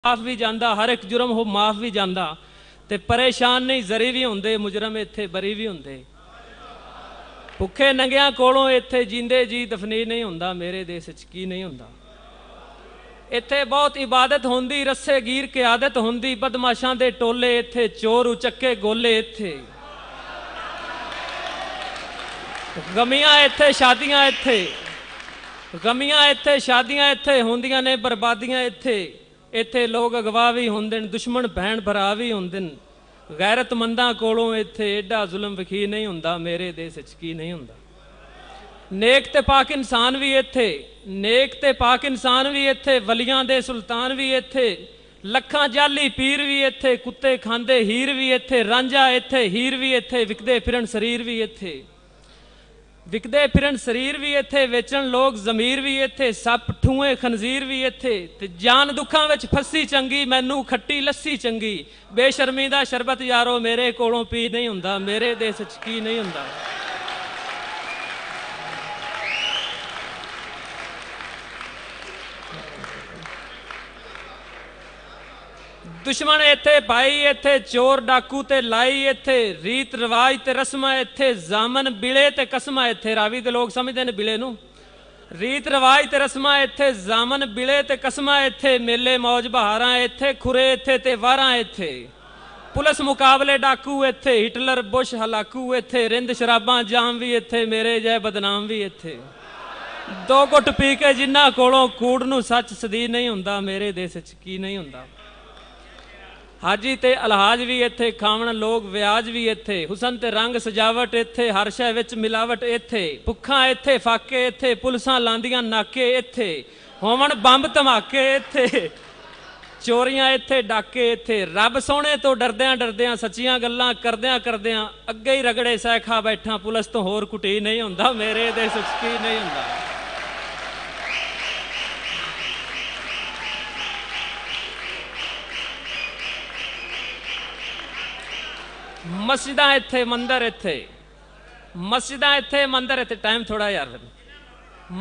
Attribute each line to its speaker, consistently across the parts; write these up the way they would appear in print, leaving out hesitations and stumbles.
Speaker 1: माफ भी जाता, हर एक जुर्म हो माफ भी जाता, ते परेशान नहीं जरी भी होंदे, मुजरम इत्थे बरी भी होंदे। भुखे नंगियां कोलों इत्थे जींदे जी दफनी नहीं होंदा, मेरे देश च की नहीं होंदा। इत्थे बहुत इबादत होंदी, रस्से गीर के आदत होंदी, बदमाशां दे टोले इत्थे, चोर उचक्के गोले इत्थे, गमियां इत्थे शादियां इत्थे, गमियां इत्थे शादियां इत्थे होंदियां ने, बर्बादियां इत्थे, इत्थे लोग अगवा भी होंदे, दुश्मन भैन भरा भी होंदे। गैरतमंदां कोलों इत्थे एडा जुल्म वखी नहीं होंदा, मेरे देश च की नहीं होंदा। नेक ते पाक इंसान भी इत्थे, नेक ते पाक इंसान भी इत्थे, वलियां दे सुल्तान भी इत्थे, लखां जाली पीर भी इत्थे, कुत्ते खांदे हीर भी इत्थे, रांझा इत्थे हीर भी इत्थे, विकदे फिरन शरीर भी इत्थे, विकदे फिरन शरीर भी इत्थे, वेचन लोग जमीर भी इत्थे, सप ठूए खनजीर भी इत्थे, ते जान दुखां विच फसी चंगी, मैनू खट्टी लस्सी चंगी, बेशर्मी दा शरबत यारो मेरे कोलों पी नहीं हुंदा, मेरे देश च की नहीं हुंदा। दुश्मन इत्थे भाई इत्थे, चोर डाकू ते लाई इत्थे, रीत रिवाज ते रस्मां इत्थे, जामन बिले ते कसमां इत्थे, रावी दे लोग समझदे ने बिले नू, रीत रिवाज ते रस्मां इत्थे, जामन बिले ते कसमां इत्थे, मेले मौज बहारां इत्थे, खुरे इत्थे ते वारां इत्थे, पुलिस मुकाबले डाकू इत्थे, हिटलर बुश हलाकू इत्थे, रिंद शराबां जाम भी इत्थे, मेरे जय बदनाम भी इत्थे। दो घुट पी के जिन्हां कोलों कूड़ नू सच सदी नहीं हुंदा, मेरे देश च की नहीं हुंदा। हाजी ते अलहाज भी इत्थे, खावण लोग व्याज भी इत्थे, हुसन ते रंग सजावट इत्थे, हर शै विच मिलावट इत्थे, भुक्खां इत्थे फाके इत्थे, पुलिसां लांदियां नाके इत्थे, होवण बंब धमाके इत्थे, चोरियां इत्थे डाके इत्थे, रब सोहणे तो डरदियां डरदियां, सच्चियां गल्लां करदियां करदियां, अगे ही रगड़े सै खा बैठा, पुलिस तो होर कुटी नहीं हुंदा, मेरे देश च की नहीं हुंदा। मस्जिदां इत्थे मंदिर इत्थे, मस्जिदां इत्थे मंदिर इत्थे, टाइम थोड़ा यार,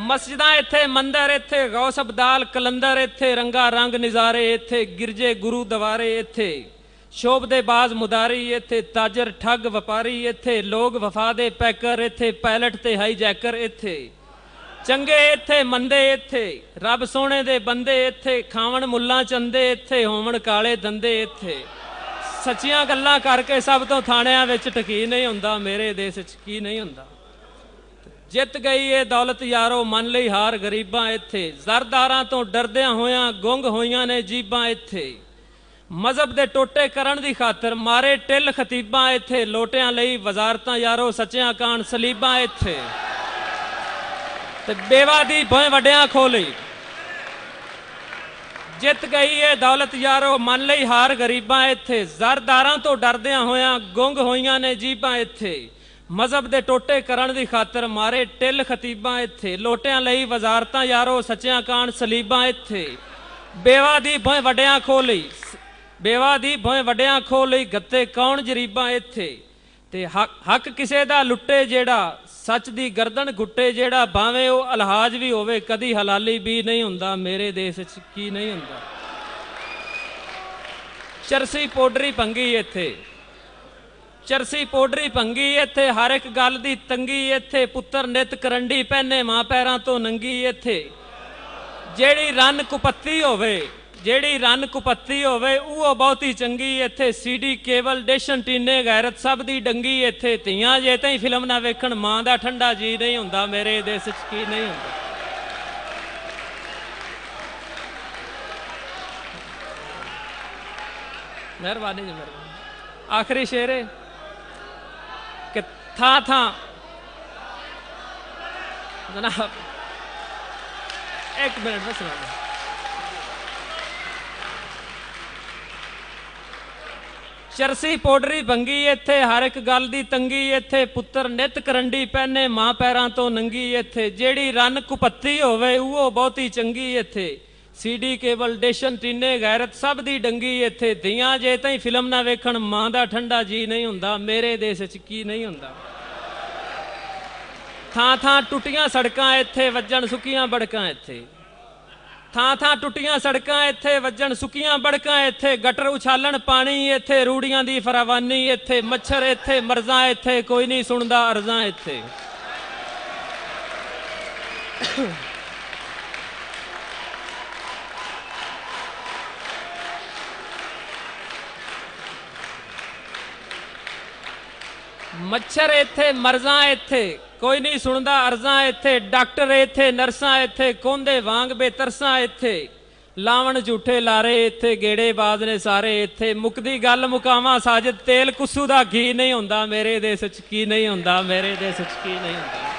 Speaker 1: मस्जिदां इत्थे मंदिर इत्थे, गौस अब्दाल कलंदर इत्थे, रंगा रंग निजारे इत्थे, गिरजे गुरु दवारे इत्थे, शोभदे बाज मुदारी इत्थे, ताजर ठग वपारी इत्थे, लोग वफा दे पैकर इत्थे, पायलट ते हाई जैकर इत्थे, चंगे इत्थे मंदे इत्थे, रब सोहणे दे बंदे इत्थे, खावण मुल्लां चंदे इत्थे, होवण काले धंधे इत्थे, सच्चियां गल्लां करके सब तो थाणियां विच टकी नहीं हुंदा, मेरे देश च की नहीं हुंदा। जित गई ये दौलत यारो, मन लई हार गरीबां इत्थे, जरदारां तो डरदियां होयां गुंग होईयां ने जीबां इत्थे, मजहब दे टोटे करन दी खातर मारे टिल खतीबां इत्थे, लोटियां लई वजारतां यारो, सच्चियां कान सलीबां इत्थे, ते बेवा दी भोए वड्डियां खोली। जित गई ये दौलत यारो, मन लई हार गरीबां इत्थे, जरदारां तो डरदियां होयां गुंग होईयां ने जीबां इत्थे, मजहब दे टोटे करन दी खातर मारे टिल खतीबां इत्थे, लोटियां लई वजारतां यारो, सच्चियां कान सलीबां इत्थे, बेवा दी भोए वड्डियां खोली, बेवा दी भोए वड्डियां खोली, गत्ते कौन जरीबां इत्थे, ते हक किसे दा लुट्टे जेड़ा, सच दी गर्दन गुट्टे जेड़ा, भावें वो अलहाज भी होवे कदी हलाली भी नहीं हुंदा, मेरे देश च की नहीं हुंदा। चरसी पोडरी भंगी इत्थे, चरसी पोडरी भंगी इत्थे, हर एक गल दी तंगी इत्थे, पुत्तर नित करंडी पहने मां पैरां तो नंगी इत्थे, जेड़ी रन कुपत्ती होवे, जेड़ी रन कुपत्ती होवे वो बहुती चंगी इत्थे, सीडी केबल डिशन टीने गैरत सब दी डंगी इत्थे, धीआं जे ताईं फिल्म ना वेखण मां दा ठंडा जी नहीं हुंदा, मेरे देश च की नहीं हुंदा। मेहरबानी जी, मेहरबानी। आखिरी शेर है कि थां थां जनाब, एक मिनट में सुना दो। चरसी पोडरी भंगी इत्थे, हर एक गल दी तंगी इत्थे, पुत्तर नित करंडी पहने मां पैरां तो नंगी इत्थे, जेड़ी रन कुपत्ती होवे वो बहुती चंगी इत्थे, सीडी केबल डिशन टीने गैरत सब दी डंगी इत्थे, धीआं जे ताईं फिल्म ना वेखण मां दा ठंडा जी नहीं हुंदा, मेरे देश च की नहीं हुंदा। थां थां टुटियां सड़कां इत्थे, वज्जण सुक्कियां बड़कां इत्थे, ਥਾਂ ਥਾਂ ਟੁੱਟੀਆਂ ਸੜਕਾਂ ਇੱਥੇ, ਵੱਜਣ ਸੁੱਕੀਆਂ ਬੜਕਾਂ ਇੱਥੇ, ਗਟਰ ਉਛਾਲਣ ਪਾਣੀ ਇੱਥੇ, ਰੂੜੀਆਂ ਦੀ ਫਰਾਵਾਨੀ ਇੱਥੇ, ਮੱਛਰ ਇੱਥੇ, ਮਰਜ਼ਾਂ ਇੱਥੇ, ਕੋਈ ਨਹੀਂ ਸੁਣਦਾ ਅਰਜ਼ਾਂ ਇੱਥੇ। मच्छर इत्थे, मरजां इत्थे, कोई नहीं सुनदा अर्जां इत्थे, डॉक्टर इत्थे, नर्सां इत्थे, कोंदे वांग बेतरसां इत्थे, लावण झूठे लारे इत्थे, गेड़े बाज ने सारे इत्थे। मुकदी गल मुकावां साजिद, तेल कुसू दा घी नहीं हुंदा मेरे देश च, की नहीं हुंदा मेरे देश च, की नहीं हुंदा।